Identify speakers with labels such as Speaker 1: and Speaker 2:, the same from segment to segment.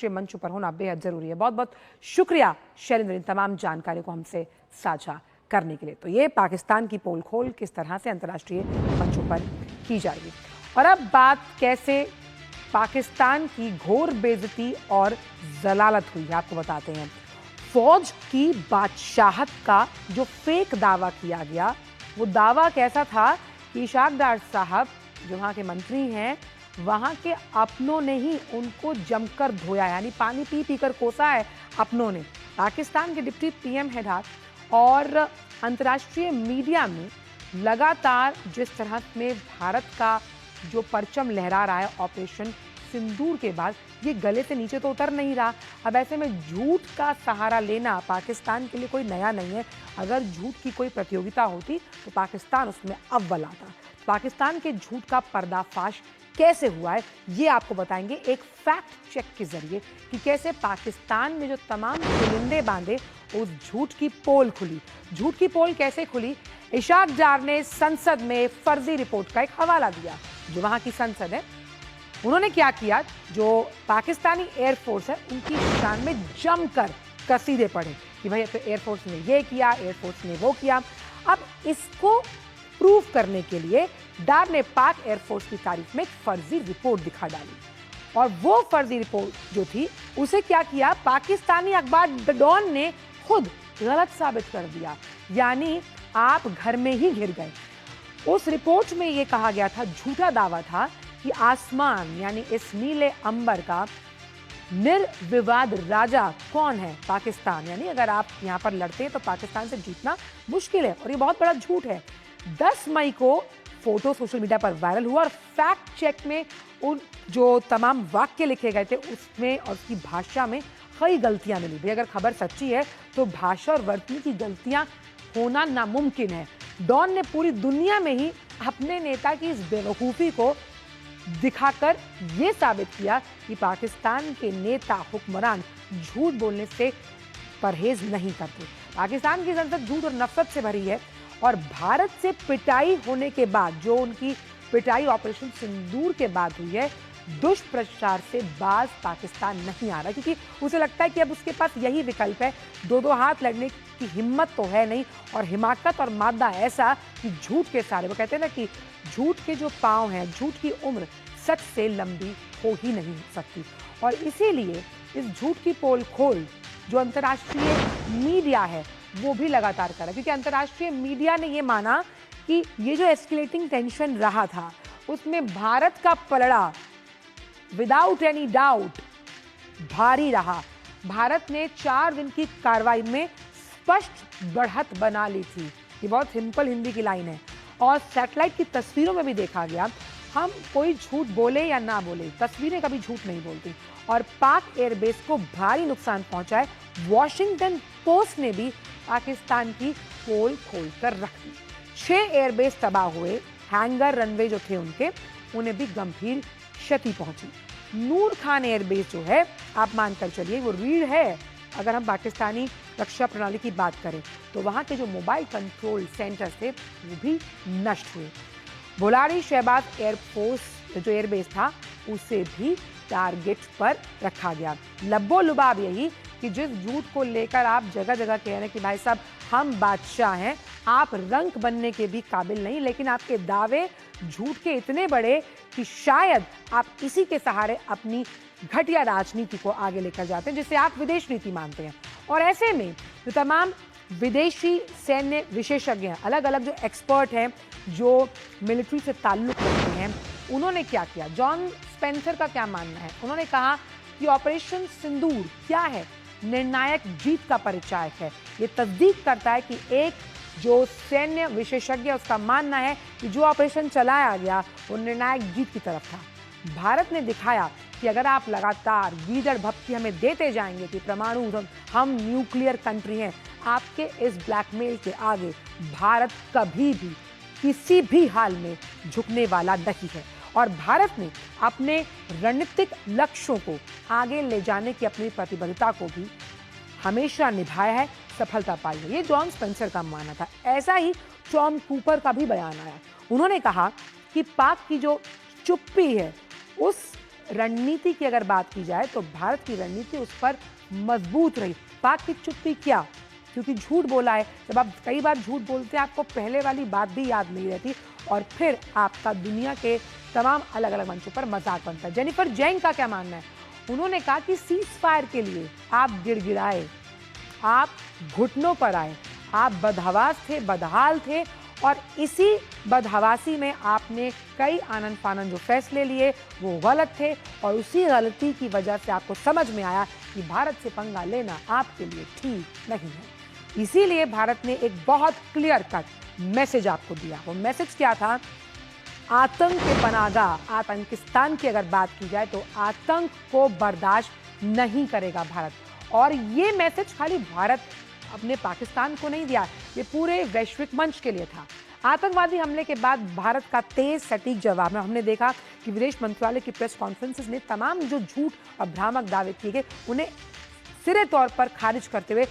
Speaker 1: अंतर्राष्ट्रीय मंच पर होना बेहद जरूरी है। बहुत बहुत शुक्रिया शैलेंद्र, इन तमाम जानकारी को हमसे साझा करने के लिए। तो ये पाकिस्तान की पोल खोल किस तरह से अंतर्राष्ट्रीय मंचों पर की जाएगी। और अब बात कैसे पाकिस्तान की घोर बेइज्जती और जलालत हुई है आपको बताते हैं। फौज की बादशाहत का जो फेक दावा किया गया, वो दावा कैसा था कि इशाक डार साहब जो वहाँ के मंत्री हैं, वहाँ के अपनों ने ही उनको जमकर धोया, यानी पानी पी पी कर कोसा है अपनों ने। पाकिस्तान के डिप्टी पीएम हेडार और अंतर्राष्ट्रीय मीडिया में लगातार जिस तरह में भारत का जो परचम लहरा रहा है ऑपरेशन सिंदूर के बाद, ये गले से नीचे तो उतर नहीं रहा। अब ऐसे में झूठ का सहारा लेना पाकिस्तान के लिए कोई नया नहीं है। अगर झूठ की कोई प्रतियोगिता होती तो पाकिस्तान उसमें अव्वल आता। पाकिस्तान के झूठ का पर्दाफाश कैसे हुआ है ये आपको बताएंगे एक फैक्ट चेक के जरिए कि कैसे पाकिस्तान में जो तमाम पुलिंदे बांधे उस झूठ की पोल खुली। झूठ की पोल कैसे खुली? इशाक डार ने संसद में फर्जी रिपोर्ट का एक हवाला दिया। जो वहां की संसद है, उन्होंने क्या किया, जो पाकिस्तानी एयरफोर्स है उनकी शान में जमकर कसीदे पड़े कि भाई एयरफोर्स ने ये किया, एयरफोर्स ने वो किया। अब इसको प्रूव करने के लिए डार ने पाक एयरफोर्स की तारीफ में एक फर्जी रिपोर्ट दिखा डाली। और वो फर्जी रिपोर्ट जो थी उसे क्या किया, पाकिस्तानी अखबार द डॉन ने खुद गलत साबित कर दिया। यानी आप घर में ही घिर गए। उस रिपोर्ट में ये कहा गया था, झूठा दावा था कि आसमान यानी इस नीले अंबर का निर्विवाद राजा कौन है? पाकिस्तान। यानी अगर आप यहाँ पर लड़ते हैं तो पाकिस्तान से जीतना मुश्किल है। और ये बहुत बड़ा झूठ है। 10 मई को फोटो सोशल मीडिया पर वायरल हुआ और फैक्ट चेक में उन जो तमाम वाक्य लिखे गए थे उसमें और उसकी भाषा में कई गलतियां मिली। भाई अगर खबर सच्ची है तो भाषा और वर्तनी की गलतियां होना नामुमकिन है। डॉन ने पूरी दुनिया में ही अपने नेता की इस बेवकूफ़ी को दिखाकर ये साबित किया कि पाकिस्तान के नेता हुक्मरान झूठ बोलने से परहेज नहीं करते। पाकिस्तान की संसद झूठ और नफरत से भरी है और भारत से पिटाई होने के बाद, जो उनकी पिटाई ऑपरेशन सिंदूर के बाद हुई है, दुष्प्रचार से बाज पाकिस्तान नहीं आ रहा, क्योंकि उसे लगता है कि अब उसके पास यही विकल्प है। दो हाथ लड़ने की हिम्मत तो है नहीं और हिमाकत और मादा ऐसा कि झूठ के सारे, वो कहते हैं ना कि झूठ के जो पांव हैं, झूठ की उम्र सच से लंबी हो ही नहीं सकती। और इसीलिए इस झूठ की पोल खोल जो अंतर्राष्ट्रीय मीडिया है वो भी लगातार कर रहा है, क्योंकि अंतर्राष्ट्रीय मीडिया ने ये माना कि ये जो एस्केलेटिंग टेंशन रहा था उसमें भारत का पलड़ा विदाउट एनी डाउट भारी रहा। भारत ने 4 दिन की कार्रवाई में स्पष्ट बढ़त बना ली थी। ये बहुत सिंपल हिंदी की लाइन है। और सैटेलाइट की तस्वीरों में भी देखा गया, हम कोई झूठ बोले या ना बोले, तस्वीरें कभी झूठ नहीं बोलती। और पाक एयरबेस को भारी नुकसान पहुंचा है। वॉशिंगटन पोस्ट ने भी पाकिस्तान की पोल खोल कर रख दी। 6 एयरबेस तबाह हुए, हैंगर रनवे जो थे उनके, उन्हें भी गंभीर क्षति पहुंची। नूर खान एयरबेस जो है, आप मानकर चलिए वो रीढ़ है। अगर हम पाकिस्तानी रक्षा प्रणाली की बात करें तो वहां के जो मोबाइल कंट्रोल सेंटर थे वो भी नष्ट हुए। बुलाड़ी शहबाज एयरफोर्स जो एयरबेस था उसे भी टारगेट पर रखा गया। लब्बो लुबाब यही कि जिस झूठ को लेकर आप जगह जगह कह रहे हैं कि भाई साहब हम बादशाह हैं, आप रंक बनने के भी काबिल नहीं, लेकिन आपके दावे झूठ के इतने बड़े कि शायद आप इसी के सहारे अपनी घटिया राजनीति को आगे लेकर जाते हैं, जिसे आप विदेश नीति मानते हैं। और ऐसे में जो तमाम विदेशी सैन्य विशेषज्ञ हैं, अलग अलग जो एक्सपर्ट हैं, जो मिलिट्री से ताल्लुक रखते हैं, उन्होंने क्या किया? जॉन स्पेंसर का क्या मानना है? उन्होंने कहा कि ऑपरेशन सिंदूर क्या है? निर्णायक जीत का परिचायक है। ये तस्दीक करता है कि एक जो सैन्य विशेषज्ञ उसका मानना है कि जो ऑपरेशन चलाया गया वो निर्णायक जीत की तरफ था। भारत ने दिखाया कि अगर आप लगातार गीदड़ भपकी हमें देते जाएंगे कि परमाणु हम न्यूक्लियर कंट्री हैं, आपके इस ब्लैकमेल के आगे भारत कभी भी किसी भी हाल में झुकने वाला नहीं है। और भारत ने अपने रणनीतिक लक्ष्यों को आगे ले जाने की अपनी प्रतिबद्धता को भी हमेशा निभाया है, सफलता पाई है। ये जॉन स्पेंसर का मानना था। ऐसा ही टॉम कूपर का भी बयान आया। उन्होंने कहा कि पाक की जो चुप्पी है उस रणनीति की अगर बात की जाए तो भारत की रणनीति उस पर मजबूत रही। पाक की चुप्पी क्या? क्योंकि झूठ बोला है। जब आप कई बार झूठ बोलते हैं आपको पहले वाली बात भी याद नहीं रहती और फिर आपका दुनिया के तमाम अलग अलग मंचों पर मजाक बनता है। जेनिफर जैंग का क्या मानना है? उन्होंने कहा कि सीज फायर के लिए आप गिड़गिड़ाए, आप घुटनों पर आए, आप बदहवास थे, बदहाल थे और इसी बदहवासी में आपने कई आनन फानन जो फैसले लिए वो गलत थे और उसी गलती की वजह से आपको समझ में आया कि भारत से पंगा लेना आपके लिए ठीक नहीं है। इसीलिए भारत ने एक बहुत क्लियर कट मैसेज आपको दिया। वो मैसेज क्या था? आतंक के पनाहगाह आतंकिस्तान की अगर बात की जाए तो आतंक को बर्दाश्त नहीं करेगा भारत। और ये मैसेज खाली भारत अपने पाकिस्तान को नहीं दिया, ये पूरे वैश्विक मंच के लिए था। आतंकवादी हमले के बाद भारत का तेज सटीक जवाब में हमने देखा कि विदेश मंत्रालय की प्रेस कॉन्फ्रेंसेस ने तमाम जो झूठ और भ्रामक दावे किए गए उन्हें सिरे तौर पर खारिज करते हुए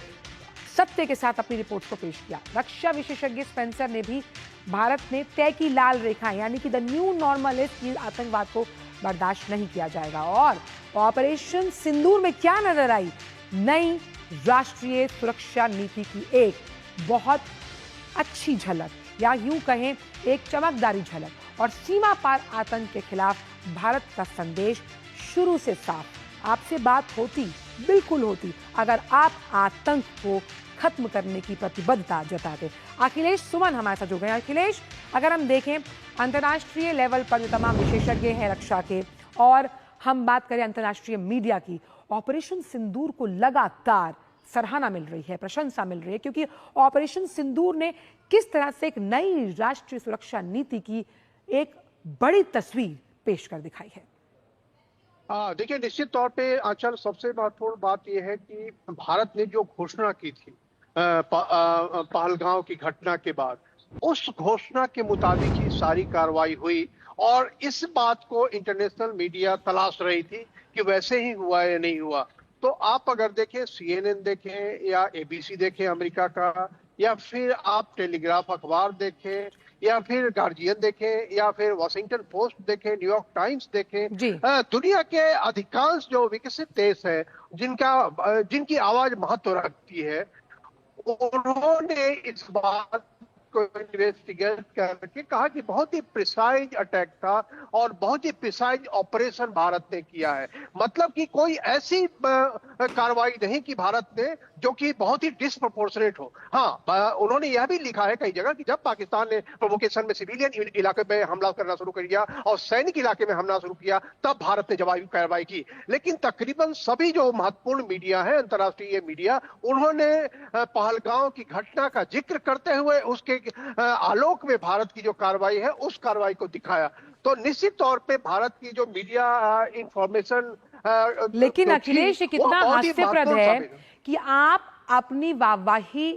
Speaker 1: सत्य के साथ अपनी रिपोर्ट को पेश किया। रक्षा विशेषज्ञ स्पेंसर ने भी भारत ने तय की लाल रेखा यानी कि द न्यू नॉर्मल इज कि आतंकवाद को बर्दाश्त नहीं किया जाएगा। और ऑपरेशन सिंदूर में क्या नजर आई? नई राष्ट्रीय सुरक्षा नीति की एक बहुत अच्छी झलक या यूं कहें एक चमकदारी झलक। और सीमा पार आतंक के खिलाफ भारत का संदेश शुरू से साफ। आपसे बात होती, बिल्कुल होती, अगर आप आतंक को खत्म करने की प्रतिबद्धता जताते। अखिलेश सुमन हमारे साथ जुड़ गए। अखिलेश, अगर हम देखें अंतर्राष्ट्रीय लेवल पर जो तमाम विशेषज्ञ हैं रक्षा के और हम बात करें अंतर्राष्ट्रीय मीडिया की, ऑपरेशन सिंदूर को लगातार सराहना मिल रही है, प्रशंसा मिल रही है, क्योंकि ऑपरेशन सिंदूर ने किस तरह से एक नई राष्ट्रीय सुरक्षा नीति की एक बड़ी तस्वीर पेश कर दिखाई है।
Speaker 2: देखिए, निश्चित तौर पे आंचल, सबसे महत्वपूर्ण बात यह है कि भारत ने जो घोषणा की थी पहलगांव की घटना के बाद, उस घोषणा के मुताबिक ही सारी कार्रवाई हुई और इस बात को इंटरनेशनल मीडिया तलाश रही थी कि वैसे ही हुआ या नहीं हुआ। तो आप अगर देखें, CNN देखें या ABC देखें अमेरिका का, या फिर आप टेलीग्राफ अखबार देखें, या फिर गार्जियन देखें, या फिर वॉशिंगटन पोस्ट देखें, न्यूयॉर्क टाइम्स देखें, दुनिया के अधिकांश जो विकसित देश हैं जिनकी आवाज महत्व रखती है, उन्होंने इस बात को इन्वेस्टिगेट करके कहा कि बहुत ही प्रिसाइज अटैक था और बहुत ही प्रिसाइज ऑपरेशन भारत ने किया है। मतलब कि कोई ऐसी कार्रवाई नहीं की भारत ने जो कि बहुत ही डिसप्रोपोर्शनेट हो। हाँ, उन्होंने यह भी लिखा है कई जगह कि जब पाकिस्तान ने प्रोवोकेशन में सिविलियन इलाके में हमला करना शुरू कर दिया और सैनिक इलाके में हमला शुरू किया, तब भारत ने जवाबी कार्रवाई की। लेकिन तकरीबन सभी जो महत्वपूर्ण मीडिया है, अंतर्राष्ट्रीय मीडिया, उन्होंने पहलगांव की घटना का जिक्र करते हुए उसके आलोक में भारत की जो कार्रवाई है उस कार्रवाई को दिखाया। तो निश्चित तौर पे भारत की जो मीडिया इंफॉर्मेशन,
Speaker 1: लेकिन अखिलेश, ये कितना हास्यप्रद है कि आप अपनी वाहवाही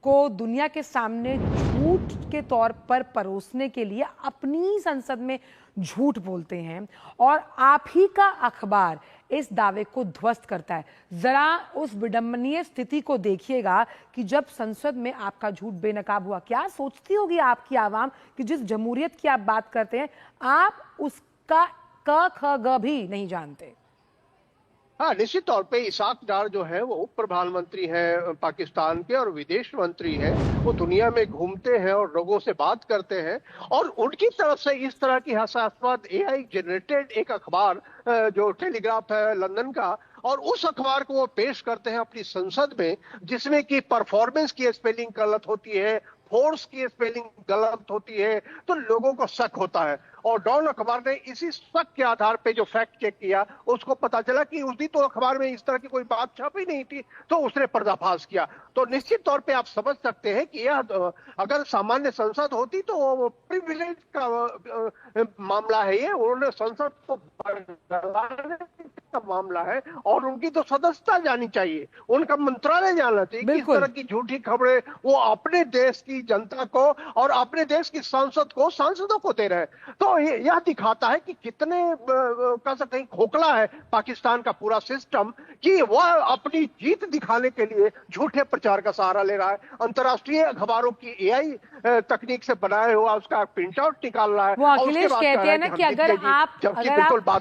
Speaker 1: को दुनिया के सामने झूठ के तौर पर परोसने के लिए अपनी संसद में झूठ बोलते हैं और आप ही का अखबार इस दावे को ध्वस्त करता है। जरा उस विडंबनीय स्थिति को देखिएगा कि जब संसद में आपका झूठ बेनकाब हुआ, क्या सोचती होगी आपकी आवाम कि जिस जमहूरियत की आप बात करते हैं आप उसका क ख ग भी नहीं जानते।
Speaker 2: हाँ, निश्चित तौर पे इसाक डार जो है वो उप प्रधानमंत्री हैं पाकिस्तान के और विदेश मंत्री हैं। वो दुनिया में घूमते हैं और लोगों से बात करते हैं और उनकी तरफ से इस तरह की हास्यास्पद AI जनरेटेड एक अखबार जो टेलीग्राफ है लंदन का, और उस अखबार को वो पेश करते हैं अपनी संसद में, जिसमें कि परफॉर्मेंस की स्पेलिंग गलत होती है, फोर्स की स्पेलिंग गलत होती है, तो लोगों को शक होता है। और डॉन अखबार ने इसी शक के आधार पे जो फैक्ट चेक किया, उसको पता चला कि उस दिन तो अखबार में इस तरह की कोई बात छपी नहीं थी, तो उसने पर्दाफाश किया। तो निश्चित तौर पे आप समझ सकते हैं कि यह अगर सामान्य संसद होती तो वो प्रिविलेज का मामला है, ये उन्होंने संसद को का मामला है और उनकी तो सदस्यता जानी चाहिए, उनका मंत्रालय जाना चाहिए कि इस तरह की झूठी खबरें वो अपने देश की जनता को और अपने देश की सांसदों को दे रहे हैं। तो यह दिखाता है कि कितने कह सकते हैं खोखला है पाकिस्तान का पूरा सिस्टम, कि वह अपनी जीत दिखाने के लिए झूठे प्रचार का सहारा ले रहा है। अंतर्राष्ट्रीय अखबारों की AI तकनीक से बनाया हुआ उसका प्रिंट आउट निकाल रहा है।
Speaker 1: वो अखिलेश कहते हैं ना कि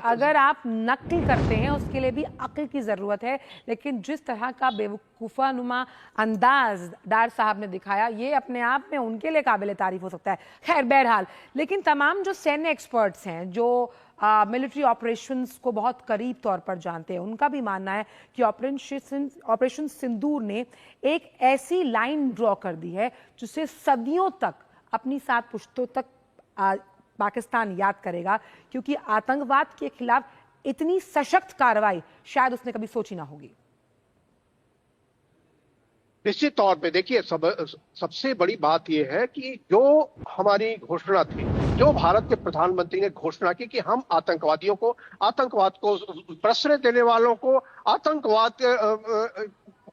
Speaker 1: अगर आप नकल करते हैं उसके लिए भी अक्ल की जरूरत है, लेकिन जिस तरह का बेवकूफानुमा अंदाज डार साहब ने दिखाया ये अपने आप में उनके लिए काबिल तारीफ हो सकता है। खैर बहरहाल, लेकिन तमाम जो सैन्य एक्सपर्ट्स हैं जो मिलिट्री ऑपरेशंस को बहुत करीब तौर पर जानते हैं, उनका भी मानना है कि ऑपरेशन सिंदूर ने एक ऐसी लाइन ड्रॉ कर दी है जिसे सदियों तक, अपनी 7 पुश्तों तक पाकिस्तान याद करेगा, क्योंकि आतंकवाद के खिलाफ इतनी सशक्त कार्रवाई शायद उसने कभी सोची ना होगी।
Speaker 2: निश्चित तौर पे देखिए, सबसे बड़ी बात यह है कि जो हमारी घोषणा थी, जो भारत के प्रधानमंत्री ने घोषणा की कि हम आतंकवाद को प्रश्रय देने वालों को, आतंकवाद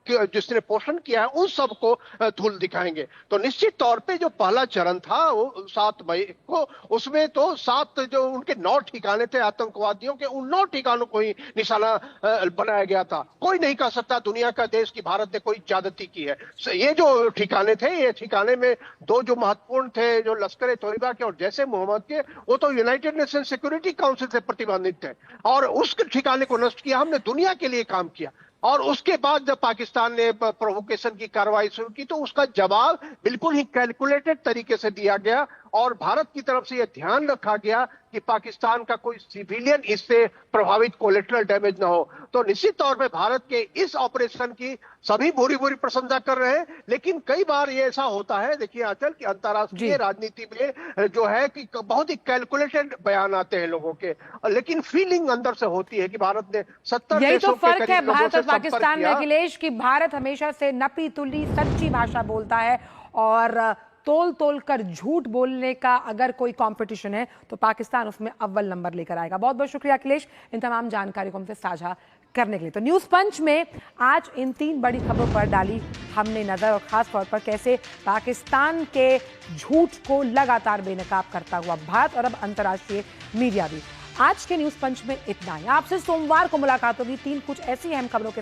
Speaker 2: जिसने पोषण किया है उन सबको धूल दिखाएंगे। तो निश्चित तौर पे जो पहला चरण था वो 7 मई को, उसमें तो 7 जो उनके 9 ठिकाने थे आतंकवादियों के, उन 9 ठिकानों को ही निशाना बनाया गया था। कोई नहीं कह सकता दुनिया का देश कि भारत ने कोई ज्यादती की है। ये जो ठिकाने थे, ये ठिकाने में 2 जो महत्वपूर्ण थे, जो लश्कर तोयबा के और जैसे मोहम्मद के, वो तो यूनाइटेड नेशन सिक्योरिटी काउंसिल से प्रतिबंधित थे और उस ठिकाने को नष्ट किया। हमने दुनिया के लिए काम किया और उसके बाद जब पाकिस्तान ने प्रोवोकेशन की कार्रवाई शुरू की तो उसका जवाब बिल्कुल ही कैलकुलेटेड तरीके से दिया गया और भारत की तरफ से यह ध्यान रखा गया कि पाकिस्तान का कोई सिविलियन इससे प्रभावित कोलेटरल डैमेज ना हो। तो निश्चित तौर पे भारत के इस ऑपरेशन की सभी बुरी प्रशंसा कर रहे हैं, लेकिन कई बार ये ऐसा होता है, देखिए आंचल, कि अंतर्राष्ट्रीय राजनीति में जो है कि बहुत ही कैलकुलेटेड बयान आते हैं लोगों के, लेकिन फीलिंग अंदर से होती है कि भारत ने 70
Speaker 1: यही तो
Speaker 2: देशों के
Speaker 1: फर्क है
Speaker 2: करीब
Speaker 1: भारत
Speaker 2: लोगों
Speaker 1: और
Speaker 2: से
Speaker 1: पाकिस्तान में अखिलेश, कि भारत हमेशा से नपी तुली सच्ची भाषा बोलता है और तोल कर झूठ बोलने का अगर कोई कंपटीशन है तो पाकिस्तान उसमें अव्वल नंबर लेकर आएगा। बहुत बहुत शुक्रिया अखिलेश इन तमाम जानकारी को हमसे साझा करने के लिए। तो न्यूज़ पंच में आज इन 3 बड़ी खबरों पर डाली हमने नजर और खास तौर पर कैसे पाकिस्तान के झूठ को लगातार बेनकाब करता हुआ भारत और अब अंतर्राष्ट्रीय मीडिया भी। आज के न्यूज़ पंच में इतना ही। आपसे सोमवार को मुलाकात होगी 3 कुछ ऐसी अहम खबरों के